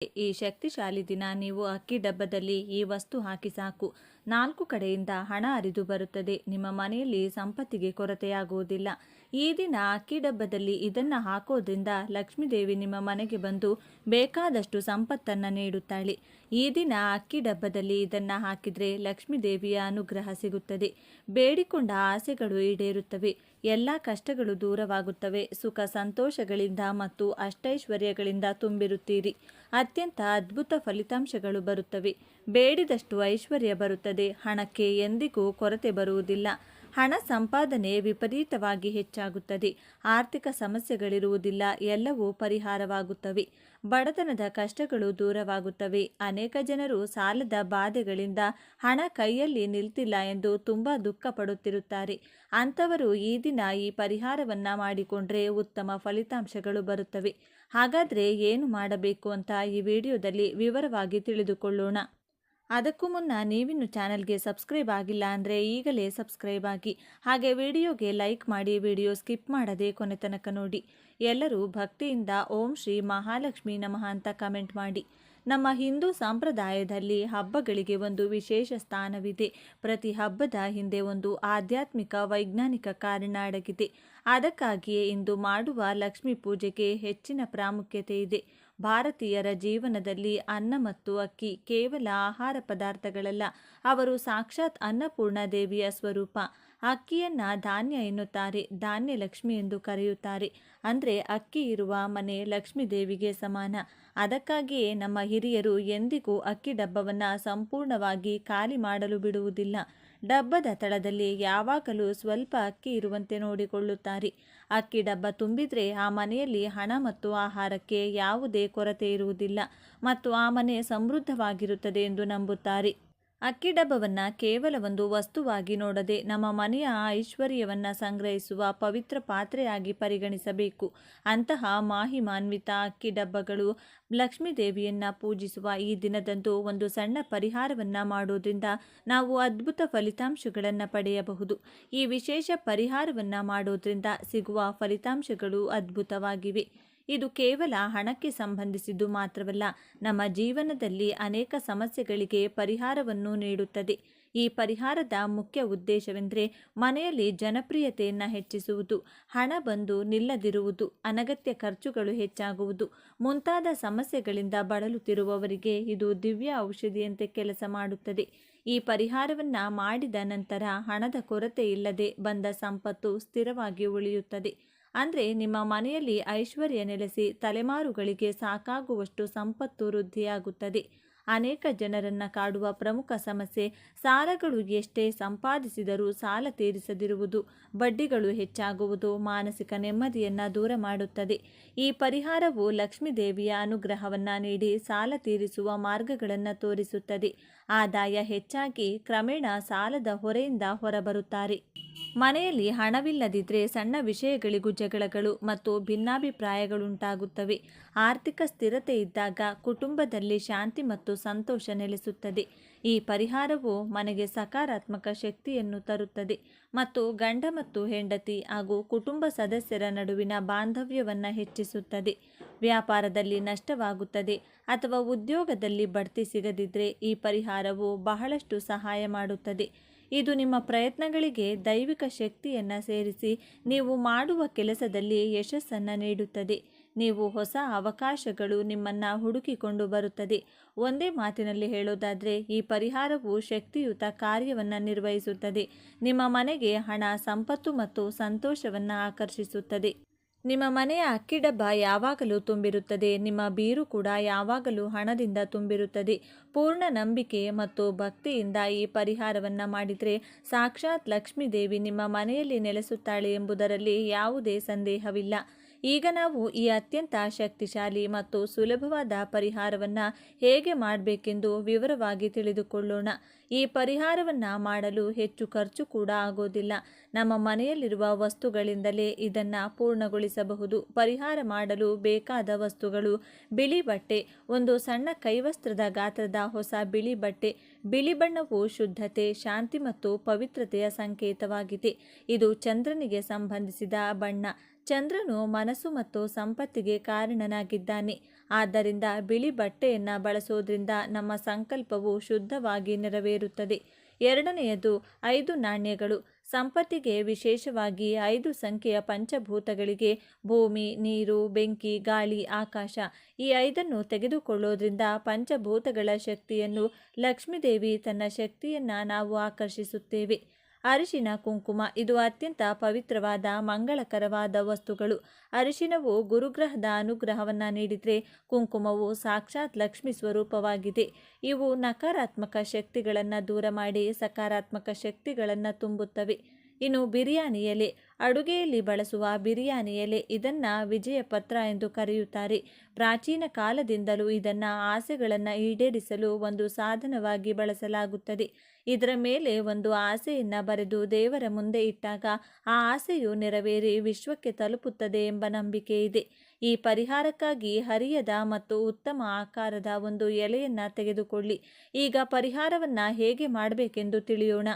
ಈ ಶಕ್ತಿಶಾಲಿ ದಿನ ನೀವು ಅಕ್ಕಿ ಡಬ್ಬದಲ್ಲಿ ಈ ವಸ್ತು ಹಾಕಿ ಸಾಕು, 4 ಕಡೆಯಿಂದ ಹಣ ಹರಿದು ಬರುತ್ತದೆ. ನಿಮ್ಮ ಮನೆಯಲ್ಲಿ ಸಂಪತ್ತಿಗೆ ಕೊರತೆಯಾಗುವುದಿಲ್ಲ. ಈ ದಿನ ಅಕ್ಕಿ ಡಬ್ಬದಲ್ಲಿ ಇದನ್ನು ಹಾಕೋದ್ರಿಂದ ಲಕ್ಷ್ಮೀದೇವಿ ನಿಮ್ಮ ಮನೆಗೆ ಬಂದು ಬೇಕಾದಷ್ಟು ಸಂಪತ್ತನ್ನು ನೀಡುತ್ತಾಳೆ. ಈ ದಿನ ಅಕ್ಕಿ ಡಬ್ಬದಲ್ಲಿ ಇದನ್ನು ಹಾಕಿದರೆ ಲಕ್ಷ್ಮೀದೇವಿಯ ಅನುಗ್ರಹ ಸಿಗುತ್ತದೆ. ಬೇಡಿಕೊಂಡ ಆಸೆಗಳು ಈಡೇರುತ್ತವೆ. ಎಲ್ಲ ಕಷ್ಟಗಳು ದೂರವಾಗುತ್ತವೆ. ಸುಖ ಸಂತೋಷಗಳಿಂದ ಮತ್ತು ಅಷ್ಟೈಶ್ವರ್ಯಗಳಿಂದ ತುಂಬಿರುತ್ತೀರಿ. ಅತ್ಯಂತ ಅದ್ಭುತ ಫಲಿತಾಂಶಗಳು ಬರುತ್ತವೆ. ಬೇಡಿದಷ್ಟು ಐಶ್ವರ್ಯ ಬರುತ್ತದೆ. ಹಣಕ್ಕೆ ಎಂದಿಗೂ ಕೊರತೆ ಬರುವುದಿಲ್ಲ. ಹಣ ಸಂಪಾದನೆ ವಿಪರೀತವಾಗಿ ಹೆಚ್ಚಾಗುತ್ತದೆ. ಆರ್ಥಿಕ ಸಮಸ್ಯೆಗಳಿರುವುದಿಲ್ಲ. ಎಲ್ಲವೂ ಪರಿಹಾರವಾಗುತ್ತವೆ. ಬಡತನದ ಕಷ್ಟಗಳು ದೂರವಾಗುತ್ತವೆ. ಅನೇಕ ಜನರು ಸಾಲದ ಬಾಧೆಗಳಿಂದ ಹಣ ಕೈಯಲ್ಲಿ ನಿಲ್ತಿಲ್ಲ ಎಂದು ತುಂಬ ದುಃಖ ಪಡುತ್ತಿರುತ್ತಾರೆ. ಅಂಥವರು ಈ ದಿನ ಈ ಪರಿಹಾರವನ್ನು ಮಾಡಿಕೊಂಡ್ರೆ ಉತ್ತಮ ಫಲಿತಾಂಶಗಳು ಬರುತ್ತವೆ. ಹಾಗಾದರೆ ಏನು ಮಾಡಬೇಕು ಅಂತ ಈ ವಿಡಿಯೋದಲ್ಲಿ ವಿವರವಾಗಿ ತಿಳಿದುಕೊಳ್ಳೋಣ. ಅದಕ್ಕೂ ಮುನ್ನ ನೀವಿನ್ನು ಚಾನಲ್ಗೆ ಸಬ್ಸ್ಕ್ರೈಬ್ ಆಗಿಲ್ಲ ಅಂದರೆ ಈಗಲೇ ಸಬ್ಸ್ಕ್ರೈಬ್ ಆಗಿ, ಹಾಗೆ ವಿಡಿಯೋಗೆ ಲೈಕ್ ಮಾಡಿ, ವಿಡಿಯೋ ಸ್ಕಿಪ್ ಮಾಡದೆ ಕೊನೆ ತನಕ ನೋಡಿ. ಎಲ್ಲರೂ ಭಕ್ತಿಯಿಂದ ಓಂ ಶ್ರೀ ಮಹಾಲಕ್ಷ್ಮಿ ನಮಃ ಅಂತ ಕಮೆಂಟ್ ಮಾಡಿ. ನಮ್ಮ ಹಿಂದೂ ಸಂಪ್ರದಾಯದಲ್ಲಿ ಹಬ್ಬಗಳಿಗೆ ಒಂದು ವಿಶೇಷ ಸ್ಥಾನವಿದೆ. ಪ್ರತಿ ಹಬ್ಬದ ಹಿಂದೆ ಒಂದು ಆಧ್ಯಾತ್ಮಿಕ ವೈಜ್ಞಾನಿಕ ಕಾರಣ ಅಡಗಿದೆ. ಅದಕ್ಕಾಗಿಯೇ ಇಂದು ಮಾಡುವ ಲಕ್ಷ್ಮೀ ಪೂಜೆಗೆ ಹೆಚ್ಚಿನ ಪ್ರಾಮುಖ್ಯತೆ ಇದೆ. ಭಾರತೀಯರ ಜೀವನದಲ್ಲಿ ಅನ್ನ ಮತ್ತು ಅಕ್ಕಿ ಕೇವಲ ಆಹಾರ ಪದಾರ್ಥಗಳಲ್ಲ, ಅವರು ಸಾಕ್ಷಾತ್ ಅನ್ನಪೂರ್ಣ ದೇವಿಯ ಸ್ವರೂಪ. ಅಕ್ಕಿಯನ್ನ ಧಾನ್ಯ ಎನ್ನುತ್ತಾರೆ. ಧಾನ್ಯ ಲಕ್ಷ್ಮಿ ಎಂದು ಕರೆಯುತ್ತಾರೆ. ಅಂದರೆ ಅಕ್ಕಿ ಇರುವ ಮನೆ ಲಕ್ಷ್ಮೀ ದೇವಿಗೆ ಸಮಾನ. ಅದಕ್ಕಾಗಿಯೇ ನಮ್ಮ ಹಿರಿಯರು ಎಂದಿಗೂ ಅಕ್ಕಿ ಡಬ್ಬವನ್ನು ಸಂಪೂರ್ಣವಾಗಿ ಖಾಲಿ ಮಾಡಲು ಬಿಡುವುದಿಲ್ಲ. ಡಬ್ಬದ ತಳದಲ್ಲಿ ಯಾವಾಗಲೂ ಸ್ವಲ್ಪ ಅಕ್ಕಿ ಇರುವಂತೆ ನೋಡಿಕೊಳ್ಳುತ್ತಾರೆ. ಅಕ್ಕಿ ಡಬ್ಬ ತುಂಬಿದರೆ ಆ ಮನೆಯಲ್ಲಿ ಹಣ ಮತ್ತು ಆಹಾರಕ್ಕೆ ಯಾವುದೇ ಕೊರತೆ ಇರುವುದಿಲ್ಲ ಮತ್ತು ಆ ಮನೆ ಸಮೃದ್ಧವಾಗಿರುತ್ತದೆ ಎಂದು ನಂಬುತ್ತಾರೆ. ಅಕ್ಕಿ ಡಬ್ಬವನ್ನು ಕೇವಲ ಒಂದು ವಸ್ತುವಾಗಿ ನೋಡದೆ ನಮ್ಮ ಮನೆಯ ಐಶ್ವರ್ಯವನ್ನು ಸಂಗ್ರಹಿಸುವ ಪವಿತ್ರ ಪಾತ್ರೆಯಾಗಿ ಪರಿಗಣಿಸಬೇಕು. ಅಂತಹ ಮಾಹಿಮಾನ್ವಿತ ಅಕ್ಕಿ ಡಬ್ಬಗಳು ಲಕ್ಷ್ಮೀದೇವಿಯನ್ನು ಪೂಜಿಸುವ ಈ ದಿನದಂದು ಒಂದು ಸಣ್ಣ ಪರಿಹಾರವನ್ನು ಮಾಡೋದ್ರಿಂದ ನಾವು ಅದ್ಭುತ ಫಲಿತಾಂಶಗಳನ್ನು ಪಡೆಯಬಹುದು. ಈ ವಿಶೇಷ ಪರಿಹಾರವನ್ನು ಮಾಡೋದ್ರಿಂದ ಸಿಗುವ ಫಲಿತಾಂಶಗಳು ಅದ್ಭುತವಾಗಿವೆ. ಇದು ಕೇವಲ ಹಣಕ್ಕೆ ಸಂಬಂಧಿಸಿದ್ದು ಮಾತ್ರವಲ್ಲ, ನಮ್ಮ ಜೀವನದಲ್ಲಿ ಅನೇಕ ಸಮಸ್ಯೆಗಳಿಗೆ ಪರಿಹಾರವನ್ನು ನೀಡುತ್ತದೆ. ಈ ಪರಿಹಾರದ ಮುಖ್ಯ ಉದ್ದೇಶವೆಂದರೆ ಮನೆಯಲ್ಲಿ ಜನಪ್ರಿಯತೆಯನ್ನು ಹೆಚ್ಚಿಸುವುದು, ಹಣ ಬಂದು ನಿಲ್ಲದಿರುವುದು, ಅನಗತ್ಯ ಖರ್ಚುಗಳು ಹೆಚ್ಚಾಗುವುದು ಮುಂತಾದ ಸಮಸ್ಯೆಗಳಿಂದ ಬಳಲುತ್ತಿರುವವರಿಗೆ ಇದು ದಿವ್ಯ ಔಷಧಿಯಂತೆ ಕೆಲಸ ಮಾಡುತ್ತದೆ. ಈ ಪರಿಹಾರವನ್ನು ಮಾಡಿದ ನಂತರ ಹಣದ ಕೊರತೆ ಇಲ್ಲದೆ ಬಂದ ಸಂಪತ್ತು ಸ್ಥಿರವಾಗಿ ಉಳಿಯುತ್ತದೆ. ಅಂದರೆ ನಿಮ್ಮ ಮನೆಯಲ್ಲಿ ಐಶ್ವರ್ಯ ನೆಲೆಸಿ ತಲೆಮಾರುಗಳಿಗೆ ಸಾಕಾಗುವಷ್ಟು ಸಂಪತ್ತು ವೃದ್ಧಿಯಾಗುತ್ತದೆ. ಅನೇಕ ಜನರನ್ನು ಕಾಡುವ ಪ್ರಮುಖ ಸಮಸ್ಯೆ ಸಾಲಗಳು. ಎಷ್ಟೇ ಸಂಪಾದಿಸಿದರೂ ಸಾಲ ತೀರಿಸದಿರುವುದು, ಬಡ್ಡಿಗಳು ಹೆಚ್ಚಾಗುವುದು ಮಾನಸಿಕ ನೆಮ್ಮದಿಯನ್ನು ದೂರ ಮಾಡುತ್ತದೆ. ಈ ಪರಿಹಾರವು ಲಕ್ಷ್ಮೀದೇವಿಯ ಅನುಗ್ರಹವನ್ನು ನೀಡಿ ಸಾಲ ತೀರಿಸುವ ಮಾರ್ಗಗಳನ್ನು ತೋರಿಸುತ್ತದೆ. ಆದಾಯ ಹೆಚ್ಚಾಗಿ ಕ್ರಮೇಣ ಸಾಲದ ಹೊರೆಯಿಂದ ಹೊರಬರುತ್ತಾರೆ. ಮನೆಯಲ್ಲಿ ಹಣವಿಲ್ಲದಿದ್ದರೆ ಸಣ್ಣ ವಿಷಯಗಳಿಗೂ ಜಗಳಗಳು ಮತ್ತು ಭಿನ್ನಾಭಿಪ್ರಾಯಗಳುಂಟಾಗುತ್ತವೆ. ಆರ್ಥಿಕ ಸ್ಥಿರತೆ ಇದ್ದಾಗ ಕುಟುಂಬದಲ್ಲಿ ಶಾಂತಿ ಮತ್ತು ಸಂತೋಷ ನೆಲೆಸುತ್ತದೆ. ಈ ಪರಿಹಾರವು ಮನೆಗೆ ಸಕಾರಾತ್ಮಕ ಶಕ್ತಿಯನ್ನು ತರುತ್ತದೆ ಮತ್ತು ಗಂಡ ಮತ್ತು ಹೆಂಡತಿ ಹಾಗೂ ಕುಟುಂಬ ಸದಸ್ಯರ ನಡುವಿನ ಬಾಂಧವ್ಯವನ್ನು ಹೆಚ್ಚಿಸುತ್ತದೆ. ವ್ಯಾಪಾರದಲ್ಲಿ ನಷ್ಟವಾಗುತ್ತದೆ ಅಥವಾ ಉದ್ಯೋಗದಲ್ಲಿ ಬಡ್ತಿ ಸಿಗದಿದ್ದರೆ ಈ ಪರಿಹಾರವು ಬಹಳಷ್ಟು ಸಹಾಯ ಮಾಡುತ್ತದೆ. ಇದು ನಿಮ್ಮ ಪ್ರಯತ್ನಗಳಿಗೆ ದೈವಿಕ ಶಕ್ತಿಯನ್ನು ಸೇರಿಸಿ ನೀವು ಮಾಡುವ ಕೆಲಸದಲ್ಲಿ ಯಶಸ್ಸನ್ನು ನೀಡುತ್ತದೆ. ನೀವು ಹೊಸ ಅವಕಾಶಗಳು ನಿಮ್ಮನ್ನು ಹುಡುಕಿಕೊಂಡು ಬರುತ್ತದೆ. ಒಂದೇ ಮಾತಿನಲ್ಲಿ ಹೇಳೋದಾದರೆ ಈ ಪರಿಹಾರವು ಶಕ್ತಿಯುತ ಕಾರ್ಯವನ್ನು ನಿರ್ವಹಿಸುತ್ತದೆ. ನಿಮ್ಮ ಮನೆಗೆ ಹಣ, ಸಂಪತ್ತು ಮತ್ತು ಸಂತೋಷವನ್ನು ಆಕರ್ಷಿಸುತ್ತದೆ. ನಿಮ್ಮ ಮನೆಯ ಅಕ್ಕಿ ಡಬ್ಬ ಯಾವಾಗಲೂ ತುಂಬಿರುತ್ತದೆ. ನಿಮ್ಮ ಬೀರು ಕೂಡ ಯಾವಾಗಲೂ ಹಣದಿಂದ ತುಂಬಿರುತ್ತದೆ. ಪೂರ್ಣ ನಂಬಿಕೆ ಮತ್ತು ಭಕ್ತಿಯಿಂದ ಈ ಪರಿಹಾರವನ್ನು ಮಾಡಿದರೆ ಸಾಕ್ಷಾತ್ ಲಕ್ಷ್ಮೀದೇವಿ ನಿಮ್ಮ ಮನೆಯಲ್ಲಿ ನೆಲೆಸುತ್ತಾಳೆ ಎಂಬುದರಲ್ಲಿ ಯಾವುದೇ ಸಂದೇಹವಿಲ್ಲ. ಈಗ ನಾವು ಈ ಅತ್ಯಂತ ಶಕ್ತಿಶಾಲಿ ಮತ್ತು ಸುಲಭವಾದ ಪರಿಹಾರವನ್ನು ಹೇಗೆ ಮಾಡಬೇಕೆಂದು ವಿವರವಾಗಿ ತಿಳಿದುಕೊಳ್ಳೋಣ. ಈ ಪರಿಹಾರವನ್ನು ಮಾಡಲು ಹೆಚ್ಚು ಖರ್ಚು ಕೂಡ ಆಗೋದಿಲ್ಲ. ನಮ್ಮ ಮನೆಯಲ್ಲಿರುವ ವಸ್ತುಗಳಿಂದಲೇ ಇದನ್ನು ಪೂರ್ಣಗೊಳಿಸಬಹುದು. ಪರಿಹಾರ ಮಾಡಲು ಬೇಕಾದ ವಸ್ತುಗಳು: ಬಿಳಿ ಬಟ್ಟೆ, ಒಂದು ಸಣ್ಣ ಕೈವಸ್ತ್ರದ ಗಾತ್ರದ ಹೊಸ ಬಿಳಿ ಬಟ್ಟೆ. ಬಿಳಿ ಬಣ್ಣವು ಶುದ್ಧತೆ, ಶಾಂತಿ ಮತ್ತು ಪವಿತ್ರತೆಯ ಸಂಕೇತವಾಗಿದೆ. ಇದು ಚಂದ್ರನಿಗೆ ಸಂಬಂಧಿಸಿದ ಬಣ್ಣ. ಚಂದ್ರನು ಮನಸ್ಸು ಮತ್ತು ಸಂಪತ್ತಿಗೆ ಕಾರಣನಾಗಿದ್ದಾನೆ. ಆದ್ದರಿಂದ ಬಿಳಿ ಬಟ್ಟೆಯನ್ನು ಬಳಸೋದ್ರಿಂದ ನಮ್ಮ ಸಂಕಲ್ಪವು ಶುದ್ಧವಾಗಿ ನೆರವೇರುತ್ತದೆ. ಎರಡನೆಯದು 5 ನಾಣ್ಯಗಳು. ಸಂಪತ್ತಿಗೆ ವಿಶೇಷವಾಗಿ 5 ಸಂಖ್ಯೆಯ ಪಂಚಭೂತಗಳಿಗೆ ಭೂಮಿ, ನೀರು, ಬೆಂಕಿ, ಗಾಳಿ, ಆಕಾಶ ಈ 5ನ್ನು ತೆಗೆದುಕೊಳ್ಳೋದ್ರಿಂದ ಪಂಚಭೂತಗಳ ಶಕ್ತಿಯನ್ನು ಲಕ್ಷ್ಮೀದೇವಿ ತನ್ನ ಶಕ್ತಿಯನ್ನು ನಾವು ಆಕರ್ಷಿಸುತ್ತೇವೆ. ಅರಿಶಿನ ಕುಂಕುಮ ಇದು ಅತ್ಯಂತ ಪವಿತ್ರವಾದ ಮಂಗಳಕರವಾದ ವಸ್ತುಗಳು. ಅರಿಶಿನವು ಗುರುಗ್ರಹದ ಅನುಗ್ರಹವನ್ನು ನೀಡಿದರೆ ಕುಂಕುಮವು ಸಾಕ್ಷಾತ್ ಲಕ್ಷ್ಮಿ ಸ್ವರೂಪವಾಗಿದೆ. ಇವು ನಕಾರಾತ್ಮಕ ಶಕ್ತಿಗಳನ್ನು ದೂರ ಮಾಡಿ ಸಕಾರಾತ್ಮಕ ಶಕ್ತಿಗಳನ್ನು ತುಂಬುತ್ತವೆ. ಇನ್ನು ಬಿರಿಯಾನಿ ಎಲೆ, ಅಡುಗೆಯಲ್ಲಿ ಬಳಸುವ ಬಿರಿಯಾನಿ ಎಲೆ, ಇದನ್ನು ವಿಜಯ ಪತ್ರ ಎಂದು ಕರೆಯುತ್ತಾರೆ. ಪ್ರಾಚೀನ ಕಾಲದಿಂದಲೂ ಇದನ್ನು ಆಸೆಗಳನ್ನು ಈಡೇರಿಸಲು ಒಂದು ಸಾಧನವಾಗಿ ಬಳಸಲಾಗುತ್ತದೆ. ಇದರ ಮೇಲೆ ಒಂದು ಆಸೆಯನ್ನು ಬರೆದು ದೇವರ ಮುಂದೆ ಇಟ್ಟಾಗ ಆ ಆಸೆಯು ನೆರವೇರಿ ವಿಶ್ವಕ್ಕೆ ತಲುಪುತ್ತದೆ ಎಂಬ ನಂಬಿಕೆ ಇದೆ. ಈ ಪರಿಹಾರಕ್ಕಾಗಿ ಹರಿಯದ ಮತ್ತು ಉತ್ತಮ ಆಕಾರದ ಒಂದು ಎಲೆಯನ್ನು ತೆಗೆದುಕೊಳ್ಳಿ. ಈಗ ಪರಿಹಾರವನ್ನು ಹೇಗೆ ಮಾಡಬೇಕೆಂದು ತಿಳಿಯೋಣ.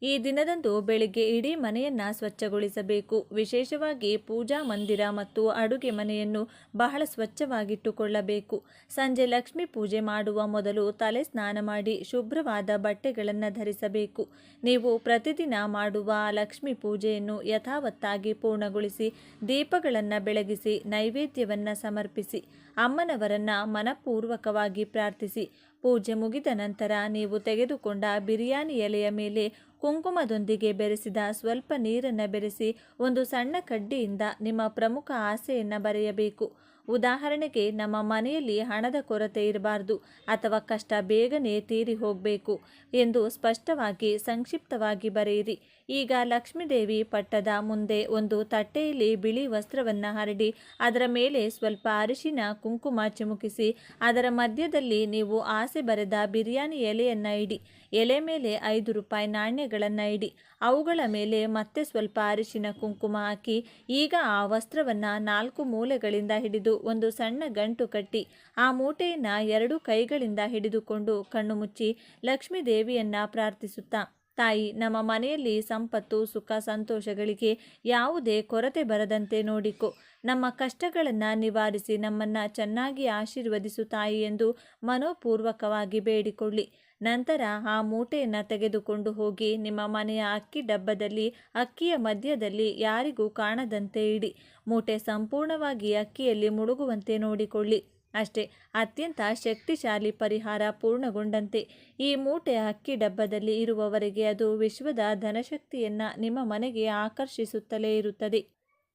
ಈ ದಿನದಂದು ಬೆಳಿಗ್ಗೆ ಇಡೀ ಮನೆಯನ್ನು ಸ್ವಚ್ಛಗೊಳಿಸಬೇಕು. ವಿಶೇಷವಾಗಿ ಪೂಜಾ ಮಂದಿರ ಮತ್ತು ಅಡುಗೆ ಮನೆಯನ್ನು ಬಹಳ ಸ್ವಚ್ಛವಾಗಿಟ್ಟುಕೊಳ್ಳಬೇಕು. ಸಂಜೆ ಲಕ್ಷ್ಮೀ ಪೂಜೆ ಮಾಡುವ ಮೊದಲು ತಲೆ ಸ್ನಾನ ಮಾಡಿ ಶುಭ್ರವಾದ ಬಟ್ಟೆಗಳನ್ನು ಧರಿಸಬೇಕು. ನೀವು ಪ್ರತಿದಿನ ಮಾಡುವ ಲಕ್ಷ್ಮೀ ಪೂಜೆಯನ್ನು ಯಥಾವತ್ತಾಗಿ ಪೂರ್ಣಗೊಳಿಸಿ ದೀಪಗಳನ್ನು ಬೆಳಗಿಸಿ ನೈವೇದ್ಯವನ್ನು ಸಮರ್ಪಿಸಿ ಅಮ್ಮನವರನ್ನು ಮನಪೂರ್ವಕವಾಗಿ ಪ್ರಾರ್ಥಿಸಿ. ಪೂಜೆ ಮುಗಿದ ನಂತರ ನೀವು ತೆಗೆದುಕೊಂಡ ಬಿರಿಯಾನಿ ಎಲೆಯ ಮೇಲೆ ಕುಂಕುಮದೊಂದಿಗೆ ಬೆರೆಸಿದ ಸ್ವಲ್ಪ ನೀರನ್ನು ಬೆರೆಸಿ ಒಂದು ಸಣ್ಣ ಕಡ್ಡಿಯಿಂದ ನಿಮ್ಮ ಪ್ರಮುಖ ಆಸೆಯನ್ನು ಬರೆಯಬೇಕು. ಉದಾಹರಣೆಗೆ, ನಮ್ಮ ಮನೆಯಲ್ಲಿ ಹಣದ ಕೊರತೆ ಇರಬಾರ್ದು ಅಥವಾ ಕಷ್ಟ ಬೇಗನೆ ತೀರಿ ಹೋಗಬೇಕು ಎಂದು ಸ್ಪಷ್ಟವಾಗಿ ಸಂಕ್ಷಿಪ್ತವಾಗಿ ಬರೆಯಿರಿ. ಈಗ ಲಕ್ಷ್ಮೀದೇವಿ ಪಟ್ಟದ ಮುಂದೆ ಒಂದು ತಟ್ಟೆಯಲ್ಲಿ ಬಿಳಿ ವಸ್ತ್ರವನ್ನು ಹರಡಿ ಅದರ ಮೇಲೆ ಸ್ವಲ್ಪ ಅರಿಶಿನ ಕುಂಕುಮ ಚಿಮುಕಿಸಿ ಅದರ ಮಧ್ಯದಲ್ಲಿ ನೀವು ಆಸೆ ಬರೆದ ಬಿರಿಯಾನಿ ಎಲೆಯನ್ನು ಇಡಿ. ಎಲೆ ಮೇಲೆ 5 ರೂಪಾಯಿ ನಾಣ್ಯಗಳನ್ನು ಇಡಿ. ಅವುಗಳ ಮೇಲೆ ಮತ್ತೆ ಸ್ವಲ್ಪ ಅರಿಶಿನ ಕುಂಕುಮ ಹಾಕಿ ಈಗ ಆ ವಸ್ತ್ರವನ್ನು 4 ಮೂಲೆಗಳಿಂದ ಹಿಡಿದು ಒಂದು ಸಣ್ಣ ಗಂಟು ಕಟ್ಟಿ ಆ ಮೂಟೆಯನ್ನು 2 ಕೈಗಳಿಂದ ಹಿಡಿದುಕೊಂಡು ಕಣ್ಣು ಮುಚ್ಚಿ ಲಕ್ಷ್ಮೀ ದೇವಿಯನ್ನು ಪ್ರಾರ್ಥಿಸುತ್ತಾ, ತಾಯಿ, ನಮ್ಮ ಮನೆಯಲ್ಲಿ ಸಂಪತ್ತು, ಸುಖ, ಸಂತೋಷಗಳಿಗೆ ಯಾವುದೇ ಕೊರತೆ ಬರದಂತೆ ನೋಡಿಕೊ. ನಮ್ಮ ಕಷ್ಟಗಳನ್ನು ನಿವಾರಿಸಿ ನಮ್ಮನ್ನು ಚೆನ್ನಾಗಿ ಆಶೀರ್ವದಿಸು ತಾಯಿ ಎಂದು ಮನೋಪೂರ್ವಕವಾಗಿ ಬೇಡಿಕೊಳ್ಳಿ. ನಂತರ ಆ ಮೂಟೆಯನ್ನು ತೆಗೆದುಕೊಂಡು ಹೋಗಿ ನಿಮ್ಮ ಮನೆಯ ಅಕ್ಕಿ ಡಬ್ಬದಲ್ಲಿ ಅಕ್ಕಿಯ ಮಧ್ಯದಲ್ಲಿ ಯಾರಿಗೂ ಕಾಣದಂತೆ ಇಡಿ. ಮೂಟೆ ಸಂಪೂರ್ಣವಾಗಿ ಅಕ್ಕಿಯಲ್ಲಿ ಮುಳುಗುವಂತೆ ನೋಡಿಕೊಳ್ಳಿ. ಅಷ್ಟೇ, ಅತ್ಯಂತ ಶಕ್ತಿಶಾಲಿ ಪರಿಹಾರ ಪೂರ್ಣಗೊಂಡಂತೆ. ಈ ಮೂಟೆ ಅಕ್ಕಿ ಡಬ್ಬದಲ್ಲಿ ಇರುವವರೆಗೆ ಅದು ವಿಶ್ವದ ಧನಶಕ್ತಿಯನ್ನು ನಿಮ್ಮ ಮನೆಗೆ ಆಕರ್ಷಿಸುತ್ತಲೇ ಇರುತ್ತದೆ.